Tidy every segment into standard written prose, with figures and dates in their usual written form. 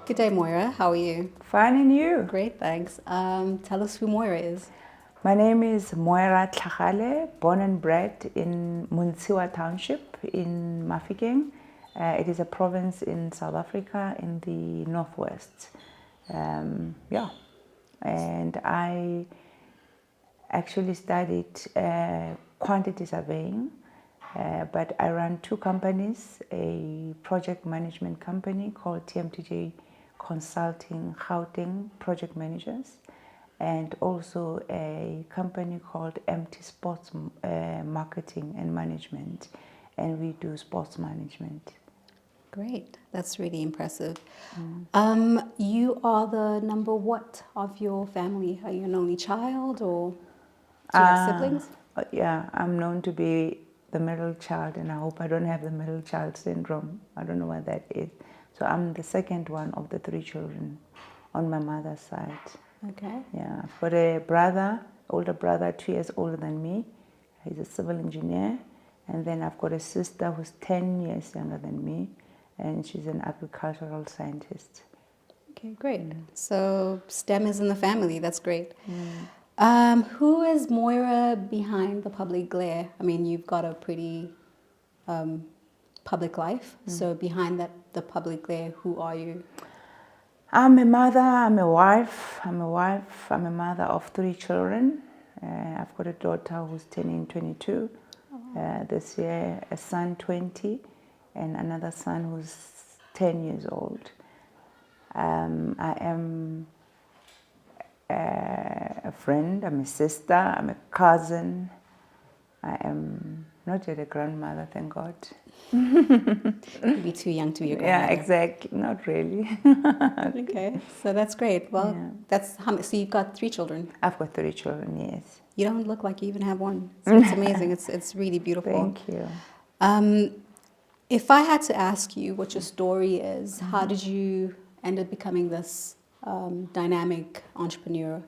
Good day, Moira. How are you? Fine, and you? Great, thanks. Tell us who Moira is. My name is Moira Tlhagale, born and bred in Muntsiwa Township in Mafikeng. It is a province in South Africa in the northwest. Yeah, and I actually studied quantity surveying, but I ran two companies, a project management company called TMTJ Consulting Gauteng Project Managers, and also a company called MT Sports Marketing and Management, and we do sports management. Great, that's really impressive. You are the number what of your family? Are you an only child or do you have siblings? Yeah, I'm known to be the middle child, and I hope I don't have the middle child syndrome. I don't know what that is. So I'm the second one of the three children on my mother's side. Okay. Yeah, I've got a brother, older brother, 2 years older than me. He's a civil engineer. And then I've got a sister who's 10 years younger than me, and she's an agricultural scientist. Okay, great. So STEM is in the family. That's great. Who is Moira behind the public glare? I mean, you've got a pretty public life. So behind the public glare, who are you? I'm a mother, I'm a wife, I'm a mother of 3 children. I've got a daughter who's turning 22 this year, a son 20, and another son who's 10 years old. I am a friend, I'm a sister, I'm a cousin. I am not yet a grandmother, thank God. You'd be too young to be a grandmother. Yeah, exactly, not really. Okay, so that's great. Well, Yeah. that's how many, so you've got 3 children. I've got 3 children, yes. You don't look like you even have one. So it's amazing. It's really beautiful. Thank you. If I had to ask you what your story is, how did you end up becoming this dynamic entrepreneur?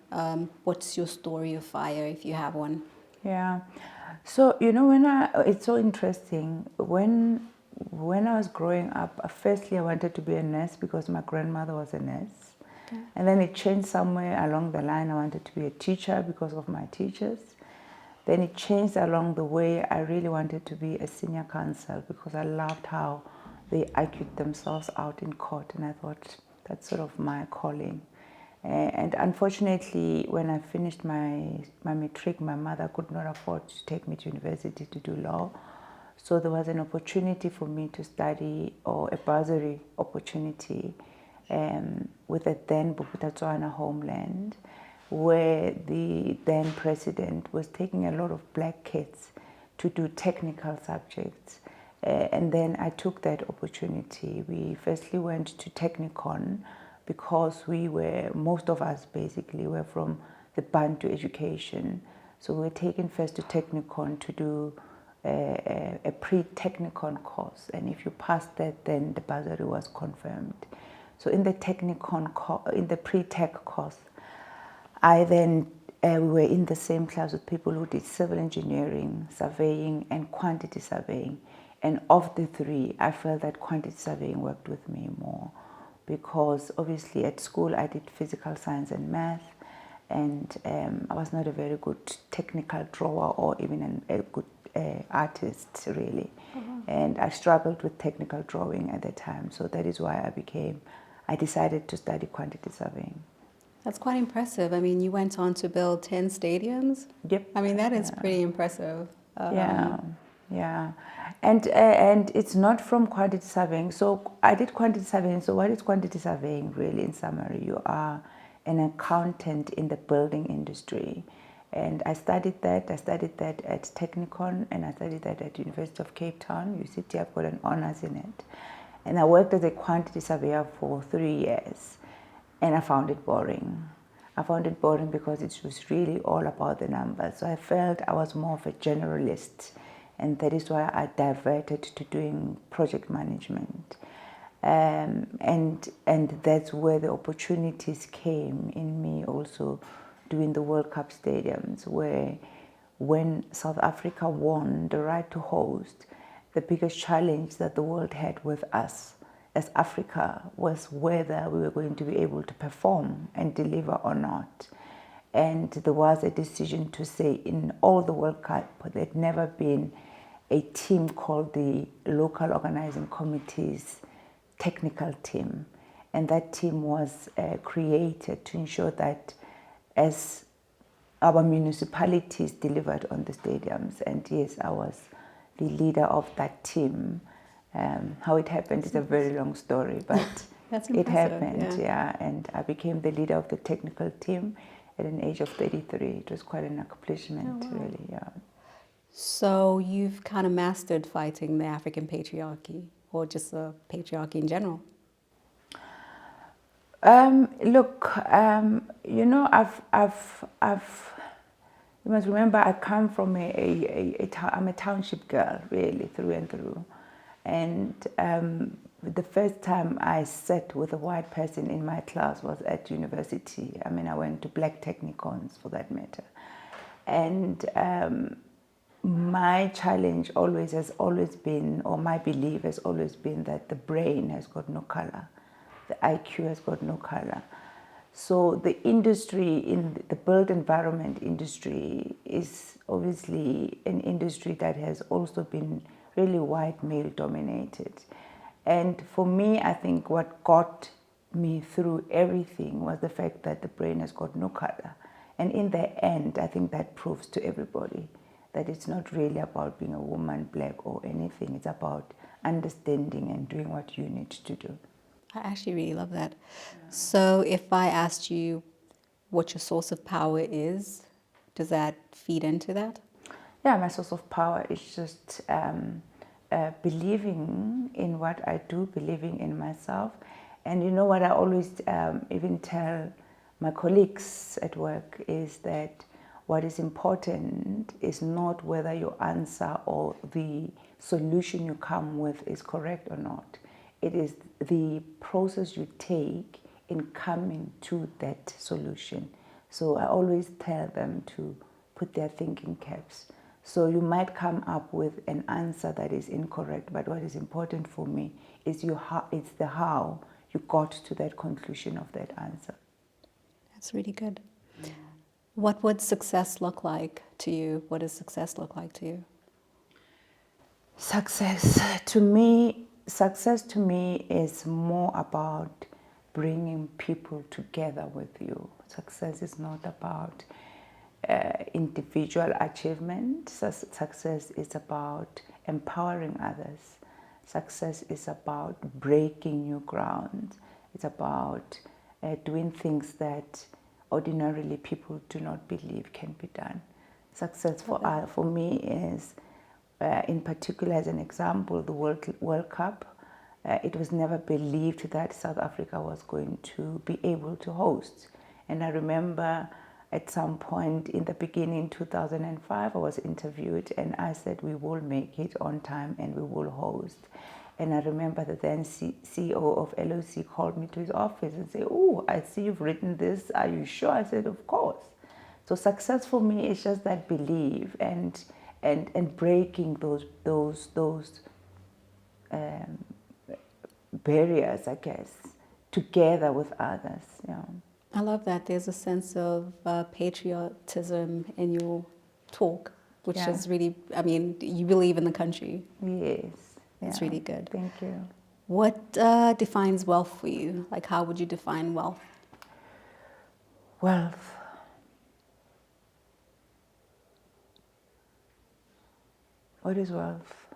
What's your story of fire, if you have one? Yeah. So, it's so interesting. When I was growing up, firstly I wanted to be a nurse because my grandmother was a nurse. Okay. And then it changed somewhere along the line. I wanted to be a teacher because of my teachers. Then it changed along the way. I really wanted to be a senior counsel because I loved how they argued themselves out in court, and I thought that's sort of my calling. And unfortunately, when I finished my matric, my mother could not afford to take me to university to do law. So there was an opportunity for me to study, or a bursary opportunity, with the then Bophuthatswana homeland, where the then president was taking a lot of black kids to do technical subjects. And then I took that opportunity. We firstly went to Technikon because most of us basically were from the Bantu education. So we were taken first to Technikon to do a pre-Technikon course. And if you passed that, then the bursary was confirmed. So in the in the pre-tech course, we were in the same class with people who did civil engineering, surveying, and quantity surveying. And of the 3, I felt that quantity surveying worked with me more because obviously at school I did physical science and math, and I was not a very good technical drawer or even a good artist, really. And I struggled with technical drawing at the time, so that is why I decided to study quantity surveying. That's quite impressive. I mean, you went on to build 10 stadiums. Yep. I mean, that is pretty impressive. Yeah. And it's not from quantity surveying. So I did quantity surveying. So what is quantity surveying really, in summary? You are an accountant in the building industry. And I studied that. I studied that at Technikon, and I studied that at University of Cape Town. UCT, I've got an honors in it. And I worked as a quantity surveyor for 3 years. And I found it boring. I found it boring because it was really all about the numbers. So I felt I was more of a generalist. And that is why I diverted to doing project management. And that's where the opportunities came in me also doing the World Cup stadiums, where when South Africa won the right to host, the biggest challenge that the world had with us as Africa was whether we were going to be able to perform and deliver or not. And there was a decision to say in all the World Cup, there'd never been a team called the Local Organizing Committee's technical team. And that team was created to ensure that as our municipalities delivered on the stadiums, and yes, I was the leader of that team. How it happened is a very long story, but That's it impressive, happened, yeah. And I became the leader of the technical team at an age of 33. It was quite an accomplishment, really, yeah. So you've kind of mastered fighting the African patriarchy, or just the patriarchy in general? Look, you know, you must remember I come from I'm a township girl, really, through and through. And the first time I sat with a white person in my class was at university. I mean, I went to black technicons for that matter. And my challenge has always been, or my belief has always been, that the brain has got no color. The IQ has got no color. So the industry, in the built environment industry, is obviously an industry that has also been really white male dominated. And for me, I think what got me through everything was the fact that the brain has got no color. And in the end, I think that proves to everybody that it's not really about being a woman, black, or anything. It's about understanding and doing what you need to do. I actually really love that. So if I asked you what your source of power is, does that feed into that? Yeah, my source of power is just believing in what I do, believing in myself. And you know what I always even tell my colleagues at work is that what is important is not whether your answer or the solution you come with is correct or not. It is the process you take in coming to that solution. So I always tell them to put their thinking caps. So you might come up with an answer that is incorrect, but what is important for me is it's the how you got to that conclusion of that answer. That's really good. What would success look like to you? What does success look like to you? Success to me is more about bringing people together with you. Success is not about individual achievement. Success is about empowering others. Success is about breaking new ground. It's about doing things that ordinarily people do not believe can be done. Success for me is, in particular, as an example, the World Cup. It was never believed that South Africa was going to be able to host. And I remember at some point in the beginning, 2005, I was interviewed and I said, we will make it on time and we will host. And I remember the then CEO of LOC called me to his office and said, oh, I see you've written this. Are you sure? I said, of course. So success for me is just that belief and breaking those barriers, I guess, together with others. Yeah. I love that. There's a sense of patriotism in your talk, which is really, I mean, you believe in the country. Yes. It's really good. Thank you. What defines wealth for you? Like, how would you define wealth? Wealth. What is wealth?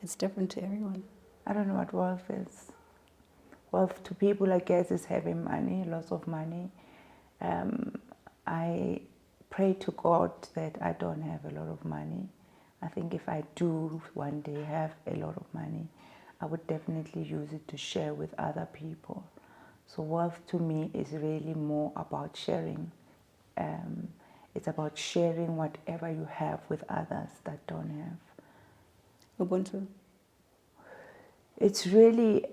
It's different to everyone. I don't know what wealth is. Wealth to people, I guess, is having money, lots of money. I pray to God that I don't have a lot of money. I think if I do one day have a lot of money, I would definitely use it to share with other people. So wealth to me is really more about sharing. It's about sharing whatever you have with others that don't have. Ubuntu. It's really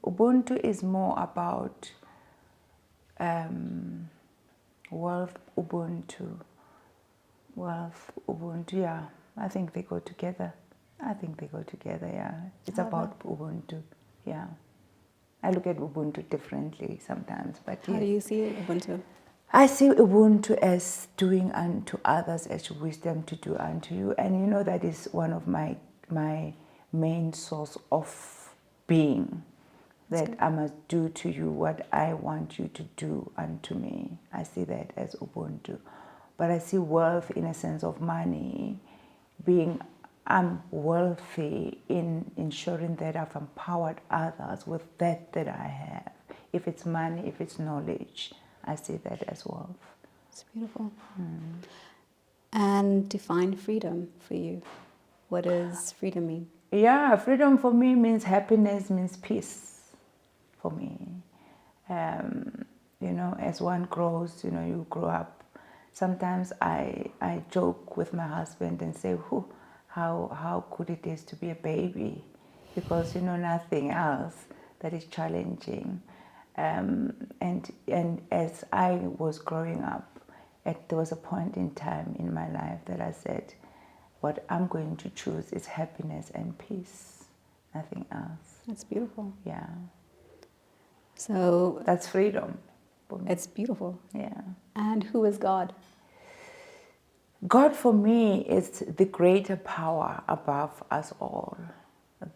Ubuntu is more about wealth. Ubuntu Wealth, Ubuntu, yeah. I think they go together. Yeah. It's How about Ubuntu, yeah. I look at Ubuntu differently sometimes, but How do yes. you see Ubuntu? I see Ubuntu as doing unto others as you wish them to do unto you. And you know, that is one of my main source of being. That I must do to you what I want you to do unto me. I see that as Ubuntu. But I see wealth in a sense of money, being I'm wealthy in ensuring that I've empowered others with that I have. If it's money, if it's knowledge, I see that as wealth. It's beautiful. And define freedom for you. What does freedom mean? Yeah, freedom for me means happiness, means peace for me. You know, as one grows, you know, you grow up. Sometimes I joke with my husband and say, how good it is to be a baby, because you know nothing else that is challenging. And as I was growing up, there was a point in time in my life that I said, what I'm going to choose is happiness and peace, nothing else. That's beautiful. Yeah. So That's freedom for me. it's beautiful. Yeah. And who is God? God for me is the greater power above us all,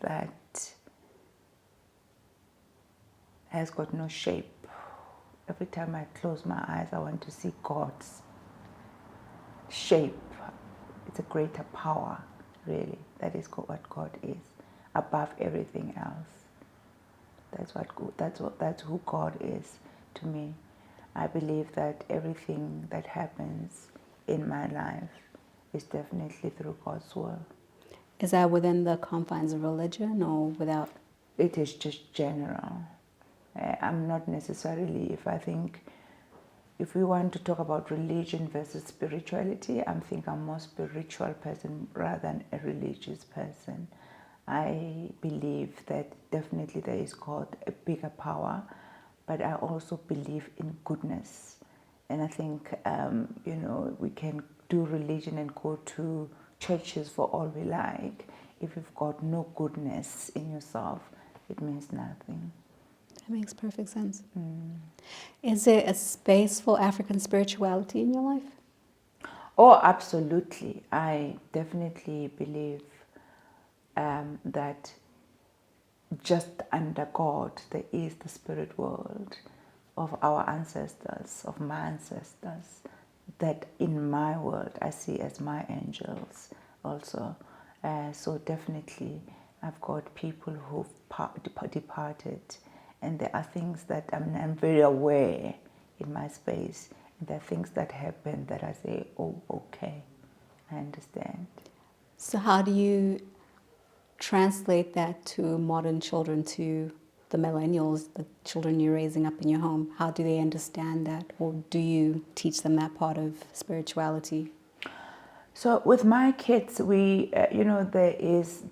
that has got no shape. Every time I close my eyes, I want to see God's shape. It's a greater power, really. That is what God is, above everything else. That's who God is to me. I believe that everything that happens in my life is definitely through God's will. Is that within the confines of religion or without? It is just general. I'm not necessarily, if we want to talk about religion versus spirituality, I think I'm more spiritual person rather than a religious person. I believe that definitely there is God, a bigger power, but I also believe in goodness. And I think, you know, we can do religion and go to churches for all we like. If you've got no goodness in yourself, it means nothing. That makes perfect sense. Is there a space for African spirituality in your life? Oh, absolutely. I definitely believe that just under God, there is the spirit world of our ancestors, of my ancestors, that in my world I see as my angels also. So definitely I've got people who've departed, and there are things that I'm very aware in my space, and there are things that happen that I say, oh, okay, I understand. So how do you translate that to modern children, to the millennials, the children you're raising up in your home? How do they understand that, or do you teach them that part of spirituality? So with my kids, we, you know, there's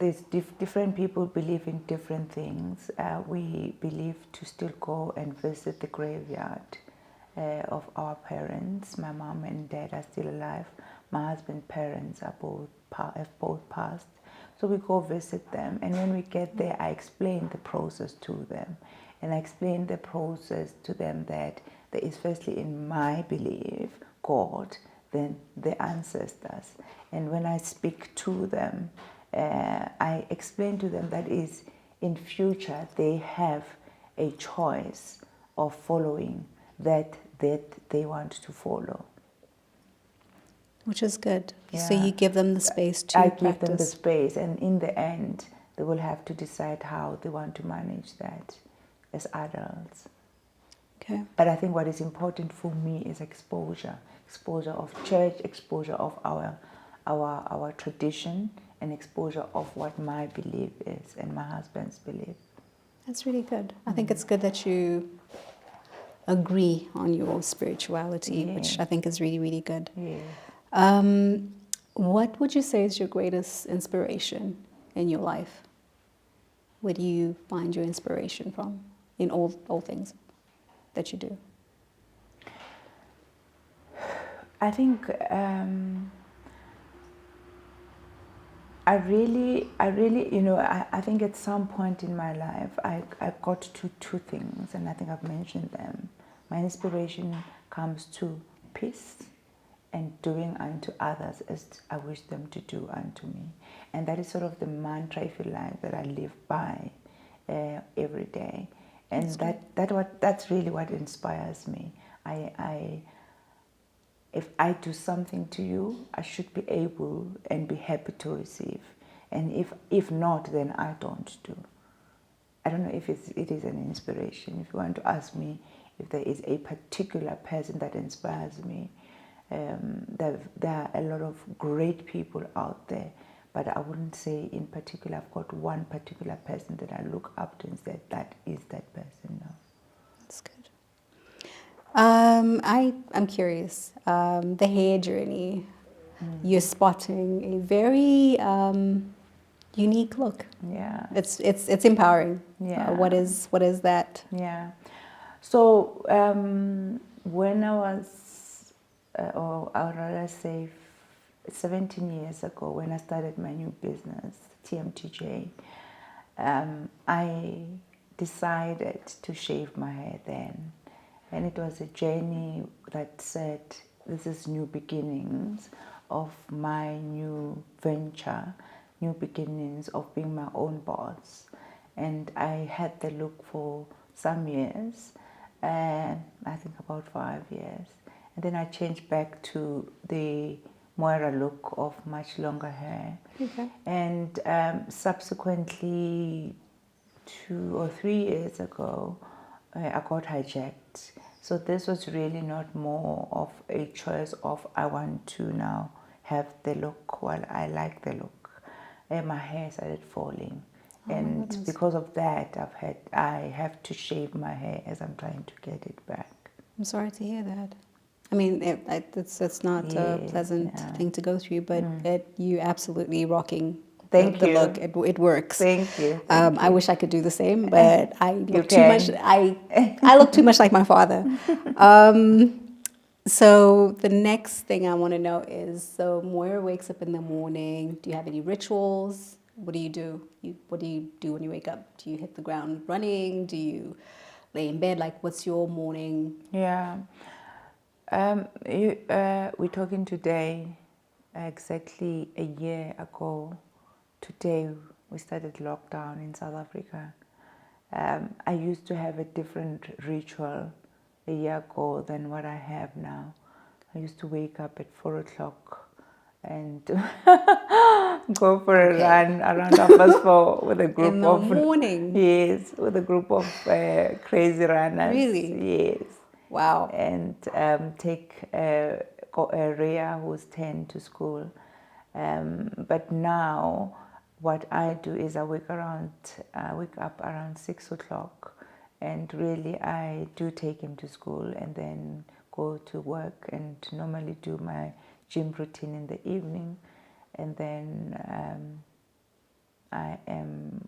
different people believe in different things. We believe to still go and visit the graveyard of our parents. My mom and dad are still alive. My husband's parents are have both passed. So we go visit them, and when we get there, I explain the process to them, and I explain the process to them that there is, firstly, in my belief, God, then the ancestors. And when I speak to them, I explain to them that is, in future they have a choice of following that they want to follow. Which is good. Yeah. So you give them the space to I practice. give them the space, and in the end, they will have to decide how they want to manage that as adults. Okay. But I think what is important for me is exposure of church, exposure of our tradition, and exposure of what my belief is and my husband's belief. That's really good. I think it's good that you agree on your spirituality, which I think is really, really good. Yeah. What would you say is your greatest inspiration in your life? Where do you find your inspiration from in all things that you do? I think I think at some point in my life, I got to two things, and I think I've mentioned them. My inspiration comes to peace and doing unto others as I wish them to do unto me. And that is sort of the mantra, if you like, that I live by every day. And that's really what inspires me. If I do something to you, I should be able and be happy to receive. And if not, then I don't do. I don't know if it is an inspiration. If you want to ask me if there is a particular person that inspires me, there are a lot of great people out there, but I wouldn't say in particular I've got one particular person that I look up to and say that is that person. No. That's good. I'm curious. The hair journey, you're spotting a very unique look. Yeah. It's empowering. Yeah. What is that? Yeah. So when I was, or I would rather say 17 years ago, when I started my new business, TMTJ, I decided to shave my hair then. And it was a journey that said, this is new beginnings of my new venture, new beginnings of being my own boss. And I had the look for some years, I think about 5 years. And then I changed back to the Moira look of much longer hair. Okay. And subsequently, 2 or 3 years ago, I got hijacked. So this was really not more of a choice of I want to now have the look. Well, I like the look. And my hair started falling. And because of that, I have to shave my hair as I'm trying to get it back. I'm sorry to hear that. I mean, it's not a pleasant thing to go through, but you absolutely rocking the look. It works. Thank you. I wish I could do the same, but I look too much. I look too much like my father. So the next thing I want to know is, so Moira wakes up in the morning. Do you have any rituals? What do you do? What do you do when you wake up? Do you hit the ground running? Do you lay in bed? Like, what's your morning? Yeah. We're talking today, exactly a year ago. Today, we started lockdown in South Africa. I used to have a different ritual a year ago than what I have now. I used to wake up at 4 o'clock and go for a run around 4:30 with a group In the of morning? Yes, with a group of crazy runners. Really? Yes. Wow. And take Rhea, who's 10, to school. But now, what I do is I wake up around 6 o'clock, and really I do take him to school and then go to work and normally do my gym routine in the evening. And then I am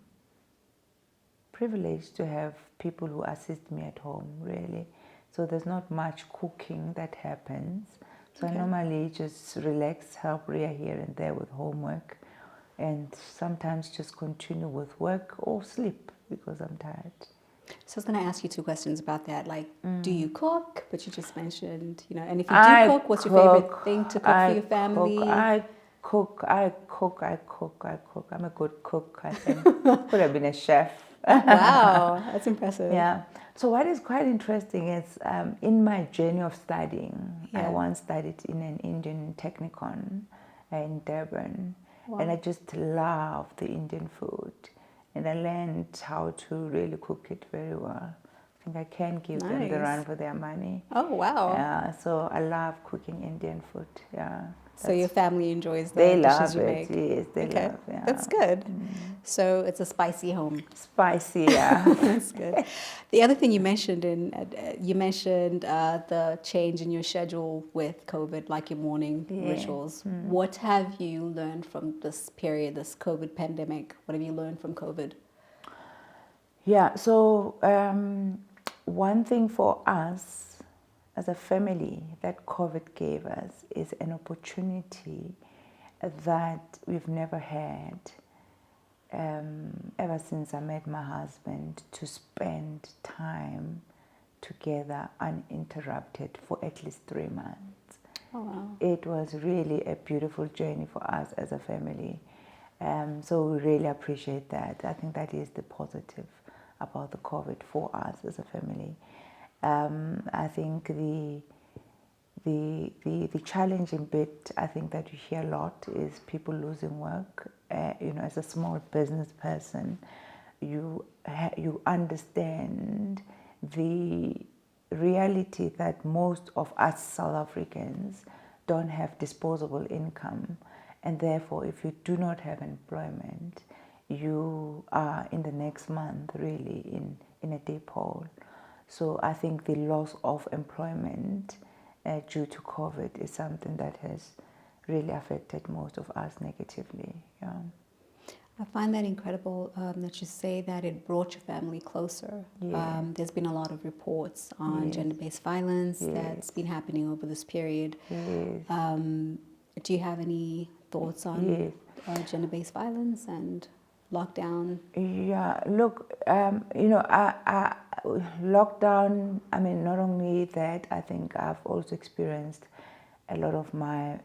privileged to have people who assist me at home, really. So there's not much cooking that happens. So I normally just relax, help Rhea here and there with homework, and sometimes just continue with work or sleep because I'm tired. So I was going to ask you two questions about that. Like, do you cook? But you just mentioned, and if you do cook, what's your favorite thing to cook for your family? I cook. I'm a good cook, I think. Could have been a chef. Wow, that's impressive. Yeah. So what is quite interesting is in my journey of studying, I once studied in an Indian technicon in Durban. Wow. And I just love the Indian food. And I learned how to really cook it very well. I think I can give them the run for their money. Oh, wow. Yeah, so I love cooking Indian food. Yeah. So your family enjoys the dishes you make? Yes, they love it. Yeah. That's good. So it's a spicy home. Spicy, yeah. That's good. The other thing you mentioned the change in your schedule with COVID, like your morning rituals. What have you learned from this period, this COVID pandemic? What have you learned from COVID? Yeah, so one thing for us as a family that COVID gave us is an opportunity that we've never had ever since I met my husband, to spend time together uninterrupted for at least 3 months. Oh, wow. It was really a beautiful journey for us as a family. So we really appreciate that. I think that is the positive about the COVID for us as a family. I think the challenging bit, I think, that you hear a lot is people losing work. As a small business person, you understand the reality that most of us South Africans don't have disposable income, and therefore if you do not have employment, you are in the next month really in a deep hole. So I think the loss of employment due to COVID is something that has really affected most of us negatively. Yeah. I find that incredible that you say that it brought your family closer. Yeah. There's been a lot of reports on Yes. gender-based violence Yes. that's been happening over this period. Yes. Do you have any thoughts on Yes. Gender-based violence and lockdown? Yeah, look, lockdown, I mean, not only that, I think I've also experienced a lot of my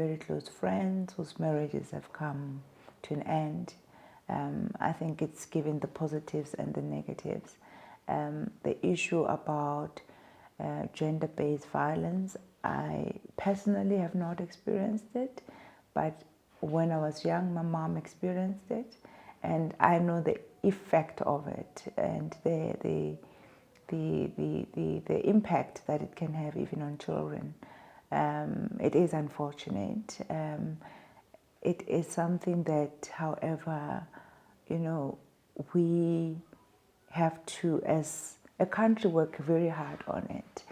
very close friends whose marriages have come to an end. I think it's given the positives and the negatives. The issue about gender-based violence, I personally have not experienced it, but when I was young, my mom experienced it, and I know the effect of it and the impact that it can have even on children. It is unfortunate. It is something that, however, we have to, as a country, work very hard on it.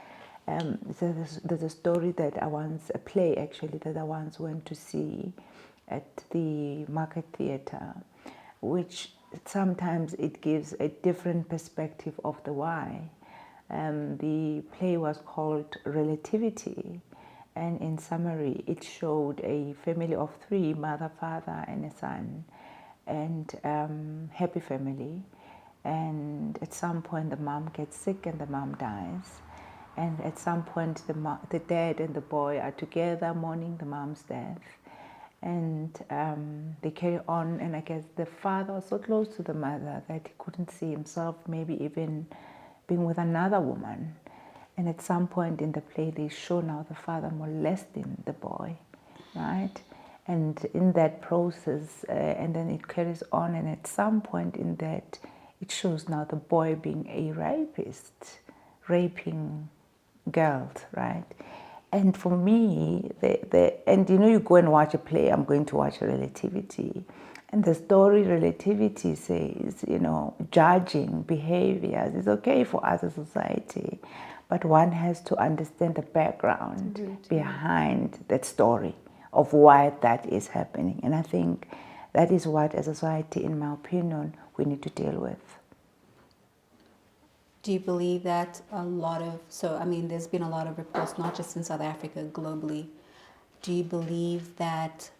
There's a story that a play actually, that I once went to see at the Market Theatre, which sometimes it gives a different perspective of the why. The play was called Relativity, and in summary, it showed a family of 3, mother, father, and a son, and happy family. And at some point, the mom gets sick and the mom dies. And at some point, the dad and the boy are together mourning the mom's death. And they carry on, and I guess the father was so close to the mother that he couldn't see himself maybe even being with another woman. And at some point in the play, they show now the father molesting the boy, right? And in that process, and then it carries on, and at some point in that, it shows now the boy being a rapist, raping girls, right? And for me, and you go and watch a play, I'm going to watch Relativity. And the story Relativity says, judging behaviors is okay for us as a society, but one has to understand the background behind that story of why that is happening. And I think that is what, as a society, in my opinion, we need to deal with. Do you believe that there's been a lot of reports, not just in South Africa, globally. Do you believe that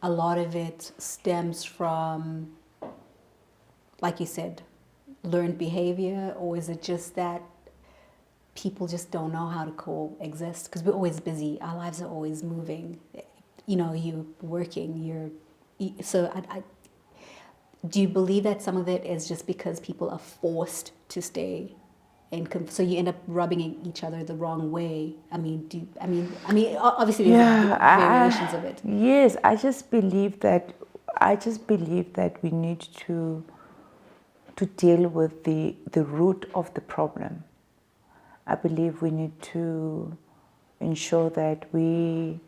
a lot of it stems from, like you said, learned behavior, or is it just that people just don't know how to coexist? Because we're always busy. Our lives are always moving. You're working, do you believe that some of it is just because people are forced to stay so you end up rubbing each other the wrong way? Obviously there's variations of it. Yes, I just believe that we need to deal with the root of the problem. I believe we need to ensure that we,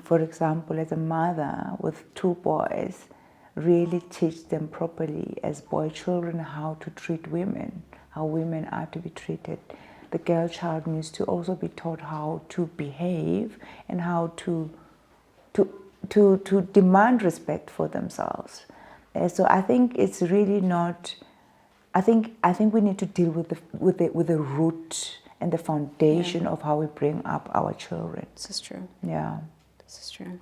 for example, as a mother with 2 boys, really teach them properly as boy children how to treat women, how women are to be treated. The girl child needs to also be taught how to behave and how to demand respect for themselves. So I think it's really not. I think we need to deal with the root and the foundation of how we bring up our children. This is true. Yeah. This is true.